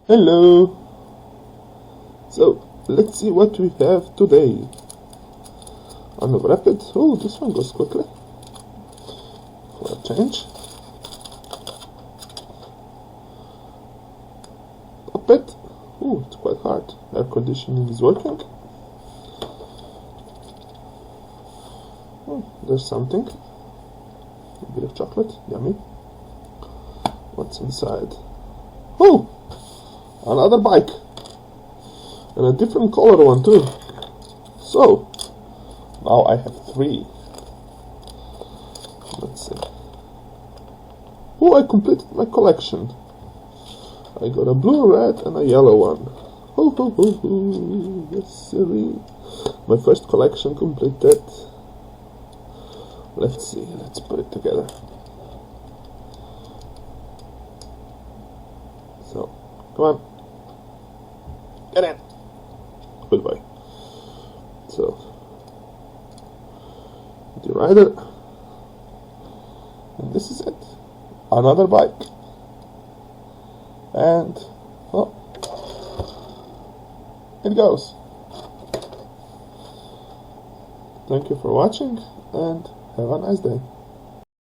Hello! So, let's see what we have today. Unwrap it. Oh, this one goes quickly. For a change. Pop it. Oh, it's quite hard. Air conditioning is working. Oh, there's something. A bit of chocolate. Yummy. What's inside? Oh! Another bike. And a different color one too. So, now I have 3. Let's see. Oh, I completed my collection. I got a blue, red, and a yellow one. Ho ho ho ho! Yes, sirree. My first collection completed. Let's see. Let's put it together. So, come on. Get in. Good boy. So, the rider. And this is it. Another bike. And, well, it goes. Thank you for watching and have a nice day.